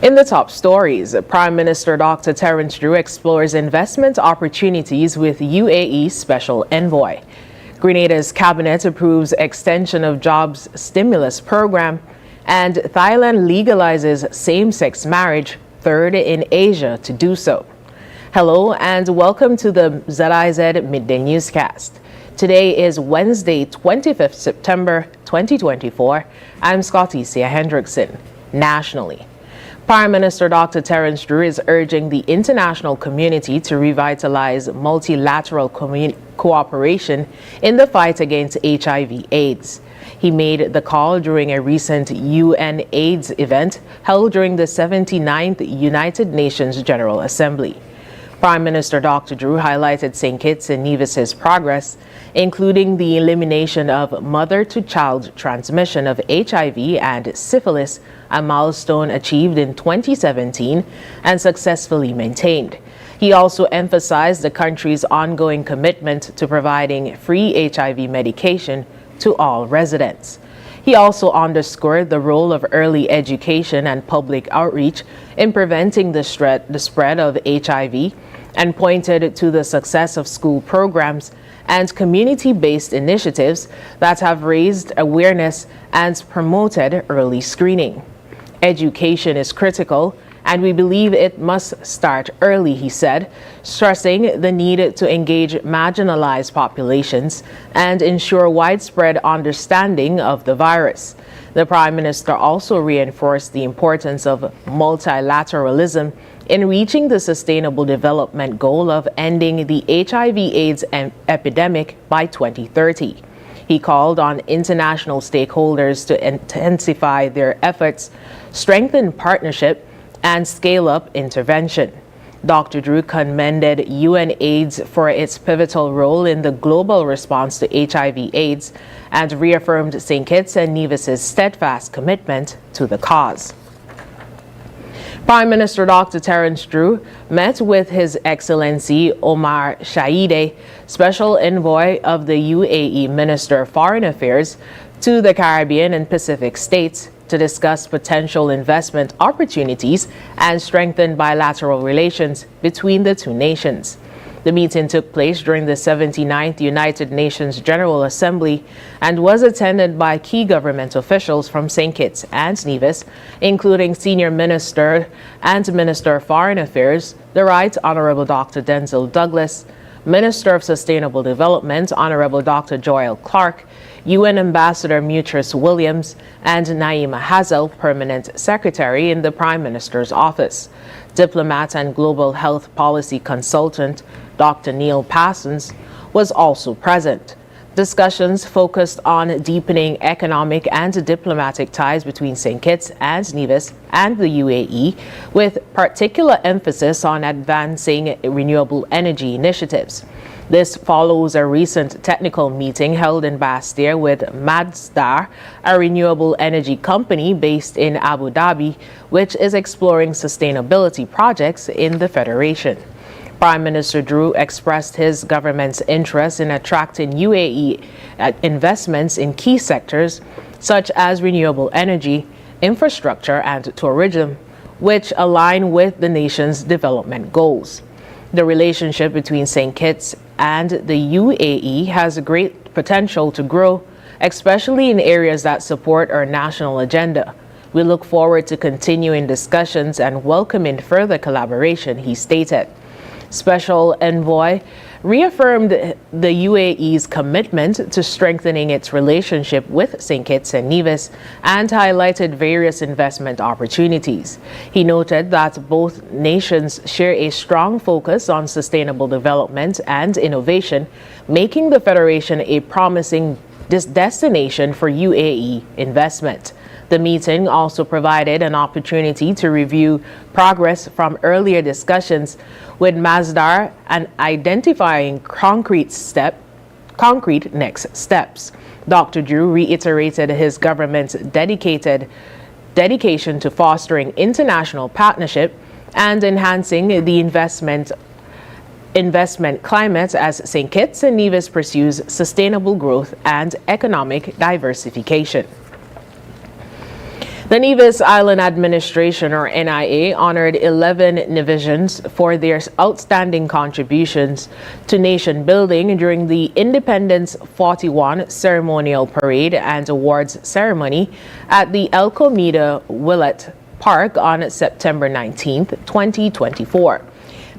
In the top stories, Prime Minister Dr. Terence Drew explores investment opportunities with UAE Special Envoy. Grenada's cabinet approves extension of jobs stimulus program, and Thailand legalizes same-sex marriage, third in Asia to do so. Hello and welcome to the ZIZ Midday Newscast. Today is Wednesday, 25th September 2024. I'm Scotty Sia Hendrickson. Nationally, Prime Minister Dr. Terence Drew is urging the international community to revitalize multilateral cooperation in the fight against HIV/AIDS. He made the call during a recent UN AIDS event held during the 79th United Nations General Assembly. Prime Minister Dr. Drew highlighted St. Kitts and Nevis's progress, including the elimination of mother-to-child transmission of HIV and syphilis, a milestone achieved in 2017 and successfully maintained. He also emphasized the country's ongoing commitment to providing free HIV medication to all residents. He also underscored the role of early education and public outreach in preventing the spread of HIV and pointed to the success of school programs and community-based initiatives that have raised awareness and promoted early screening. Education is critical, and we believe it must start early, he said, stressing the need to engage marginalized populations and ensure widespread understanding of the virus. The Prime Minister also reinforced the importance of multilateralism in reaching the Sustainable Development Goal of ending the HIV/AIDS epidemic by 2030. He called on international stakeholders to intensify their efforts, strengthen partnership, and scale up intervention. Dr. Drew commended UNAIDS for its pivotal role in the global response to HIV/AIDS and reaffirmed St. Kitts and Nevis's steadfast commitment to the cause. Prime Minister Dr. Terence Drew met with His Excellency Omar Shaide, Special Envoy of the UAE Minister of Foreign Affairs to the Caribbean and Pacific states, to discuss potential investment opportunities and strengthen bilateral relations between the two nations. The meeting took place during the 79th United Nations General Assembly and was attended by key government officials from St. Kitts and Nevis, including Senior Minister and Minister of Foreign Affairs, the Right Honorable Dr. Denzil Douglas, Minister of Sustainable Development, Honorable Dr. Joel Clark, UN Ambassador Mutris Williams, and Naima Hazel, Permanent Secretary in the Prime Minister's office. Diplomat and Global Health Policy Consultant Dr. Neil Parsons was also present. Discussions focused on deepening economic and diplomatic ties between St. Kitts and Nevis and the UAE, with particular emphasis on advancing renewable energy initiatives. This follows a recent technical meeting held in Bastia with Masdar, a renewable energy company based in Abu Dhabi, which is exploring sustainability projects in the Federation. Prime Minister Drew expressed his government's interest in attracting UAE investments in key sectors such as renewable energy, infrastructure, and tourism, which align with the nation's development goals. The relationship between St. Kitts and the UAE has great potential to grow, especially in areas that support our national agenda. We look forward to continuing discussions and welcoming further collaboration, he stated. Special Envoy reaffirmed the UAE's commitment to strengthening its relationship with St. Kitts and Nevis and highlighted various investment opportunities. He noted that both nations share a strong focus on sustainable development and innovation, making the Federation a promising destination for UAE investment. The meeting also provided an opportunity to review progress from earlier discussions with Masdar and identifying concrete next steps. Dr. Drew reiterated his government's dedication to fostering international partnership and enhancing the investment climate as St. Kitts and Nevis pursues sustainable growth and economic diversification. The Nevis Island Administration, or NIA, honored 11 Nevisians for their outstanding contributions to nation building during the Independence 41 ceremonial parade and awards ceremony at the El Comida Willett Park on September 19, 2024.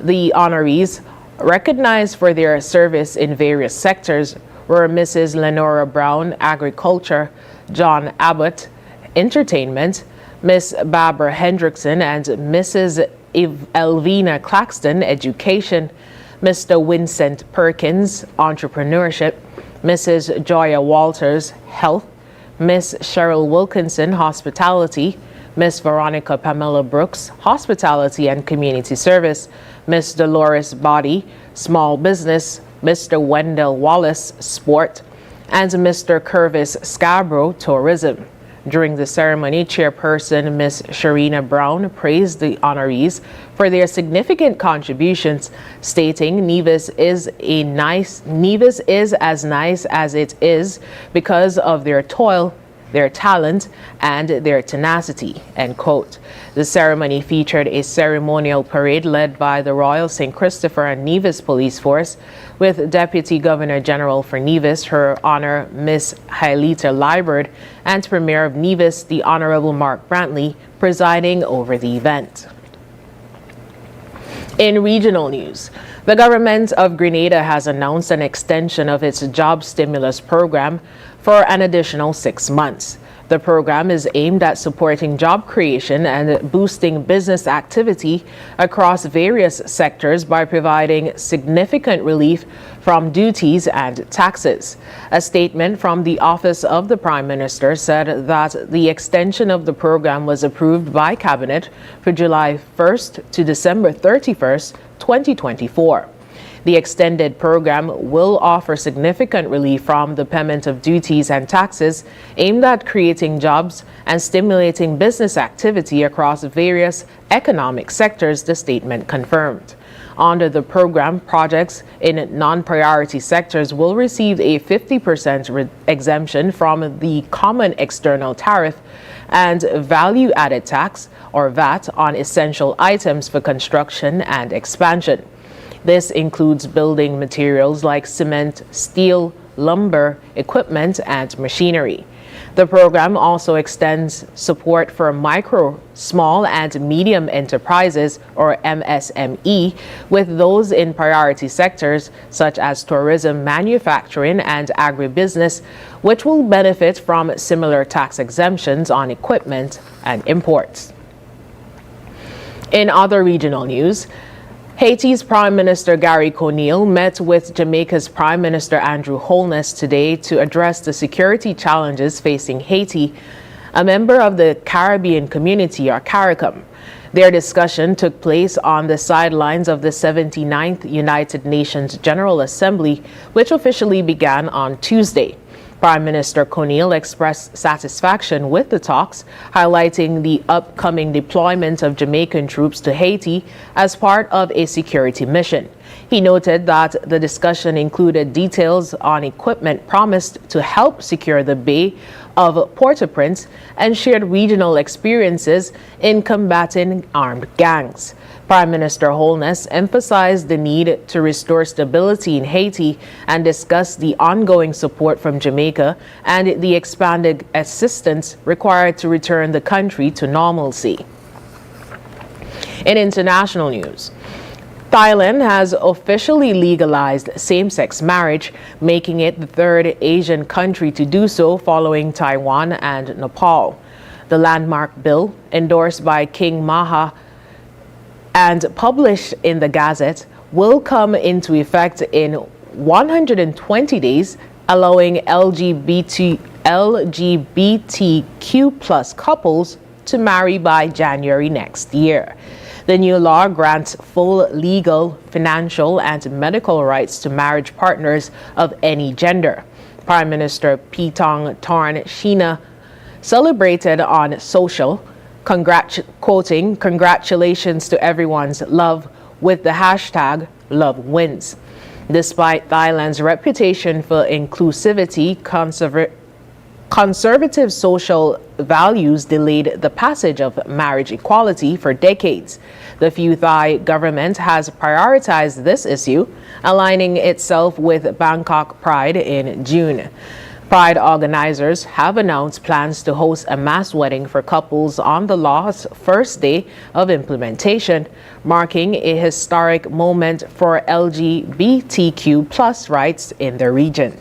The honorees, recognized for their service in various sectors, were Mrs. Lenora Brown, Agriculture; John Abbott, Entertainment; Miss Barbara Hendrickson and Mrs. Elvina Claxton, Education; Mr. Vincent Perkins, Entrepreneurship; Mrs. Joya Walters, Health; Miss Cheryl Wilkinson, Hospitality; Miss Veronica Pamela Brooks, Hospitality and Community Service; Miss Dolores Body, Small Business; Mr. Wendell Wallace, Sport; and Mr. Curvis Scarborough, Tourism. During the ceremony, Chairperson Miss Sharina Brown praised the honorees for their significant contributions, stating Nevis is as nice as it is because of their toil, their talent, and their tenacity, end quote. The ceremony featured a ceremonial parade led by the Royal St. Christopher and Nevis Police Force, with Deputy Governor General for Nevis, Her Honor Miss Hailita Liburd, and Premier of Nevis, the Honorable Mark Brantley, presiding over the event. In regional news, the government of Grenada has announced an extension of its job stimulus program for an additional 6 months. The program is aimed at supporting job creation and boosting business activity across various sectors by providing significant relief from duties and taxes. A statement from the Office of the Prime Minister said that the extension of the program was approved by Cabinet for July 1st to December 31st, 2024. The extended program will offer significant relief from the payment of duties and taxes aimed at creating jobs and stimulating business activity across various economic sectors, the statement confirmed. Under the program, projects in non-priority sectors will receive a 50% exemption from the common external tariff and value-added tax, or VAT, on essential items for construction and expansion. This includes building materials like cement, steel, lumber, equipment, and machinery. The program also extends support for micro, small, and medium enterprises, or MSME, with those in priority sectors such as tourism, manufacturing, and agribusiness, which will benefit from similar tax exemptions on equipment and imports. In other regional news, Haiti's Prime Minister Gary Conille met with Jamaica's Prime Minister Andrew Holness today to address the security challenges facing Haiti, a member of the Caribbean Community, or CARICOM. Their discussion took place on the sidelines of the 79th United Nations General Assembly, which officially began on Tuesday. Prime Minister Conille expressed satisfaction with the talks, highlighting the upcoming deployment of Jamaican troops to Haiti as part of a security mission. He noted that the discussion included details on equipment promised to help secure the Bay of Port-au-Prince and shared regional experiences in combating armed gangs. Prime Minister Holness emphasized the need to restore stability in Haiti and discussed the ongoing support from Jamaica and the expanded assistance required to return the country to normalcy. In international news, Thailand has officially legalized same-sex marriage, making it the third Asian country to do so following Taiwan and Nepal. The landmark bill, endorsed by King Maha and published in the Gazette, will come into effect in 120 days, allowing LGBTQ plus couples to marry by January next year. The new law grants full legal, financial, and medical rights to marriage partners of any gender. Prime Minister Pitong Tarn Sheena celebrated on social, quoting, "Congratulations to everyone's love," with the hashtag #LoveWins. Despite Thailand's reputation for inclusivity, Conservative social values delayed the passage of marriage equality for decades. The Pheu Thai government has prioritized this issue, aligning itself with Bangkok Pride in June. Pride organizers have announced plans to host a mass wedding for couples on the law's first day of implementation, marking a historic moment for LGBTQ+ rights in the region.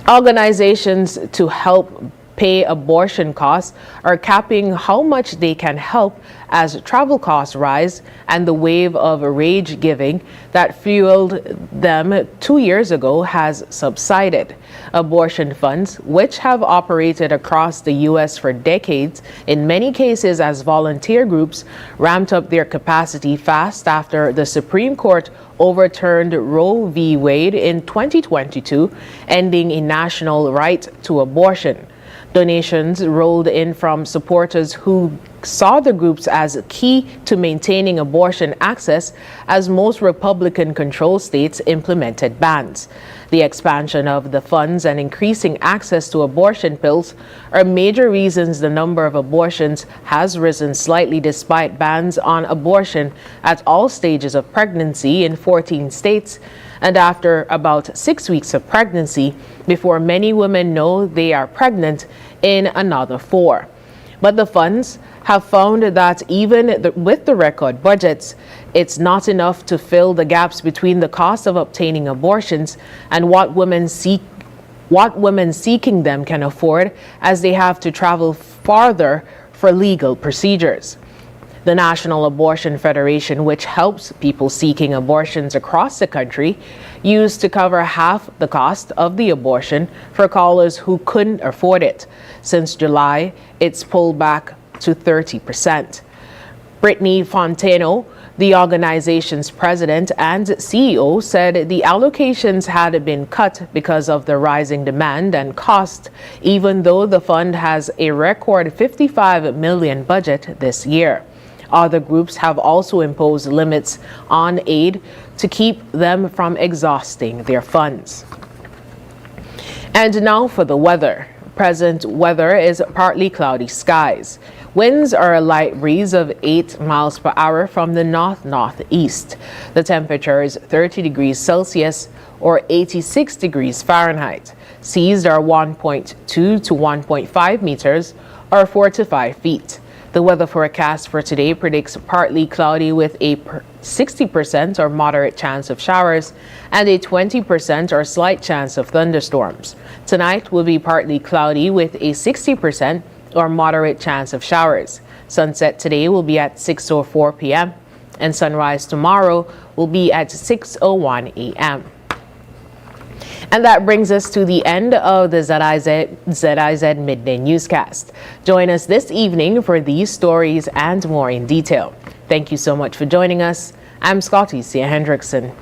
Organizations to help pay abortion costs are capping how much they can help as travel costs rise and the wave of rage giving that fueled them 2 years ago has subsided. Abortion funds, which have operated across the U.S. for decades, in many cases as volunteer groups, ramped up their capacity fast after the Supreme Court overturned Roe v. Wade in 2022, ending a national right to abortion. Donations rolled in from supporters who saw the groups as key to maintaining abortion access as most Republican-controlled states implemented bans. The expansion of the funds and increasing access to abortion pills are major reasons the number of abortions has risen slightly despite bans on abortion at all stages of pregnancy in 14 states and after about 6 weeks of pregnancy before many women know they are pregnant in another 4. But the funds have found that even with the record budgets, it's not enough to fill the gaps between the cost of obtaining abortions and what women seeking them can afford, as they have to travel farther for legal procedures. The National Abortion Federation, which helps people seeking abortions across the country, used to cover half the cost of the abortion for callers who couldn't afford it. Since July, it's pulled back to 30%. Brittany Fontano, the organization's president and CEO, said the allocations had been cut because of the rising demand and cost, even though the fund has a record $55 million budget this year. Other groups have also imposed limits on aid to keep them from exhausting their funds. And now for the weather. Present weather is partly cloudy skies. Winds are a light breeze of 8 miles per hour from the north-northeast. The temperature is 30 degrees Celsius or 86 degrees Fahrenheit. Seas are 1.2 to 1.5 meters or 4 to 5 feet. The weather forecast for today predicts partly cloudy with a 60% or moderate chance of showers and a 20% or slight chance of thunderstorms. Tonight will be partly cloudy with a 60% or moderate chance of showers. Sunset today will be at 6:04 p.m. and sunrise tomorrow will be at 6:01 a.m. And that brings us to the end of the ZIZ Midday Newscast. Join us this evening for these stories and more in detail. Thank you so much for joining us. I'm Scotty C. Hendrickson.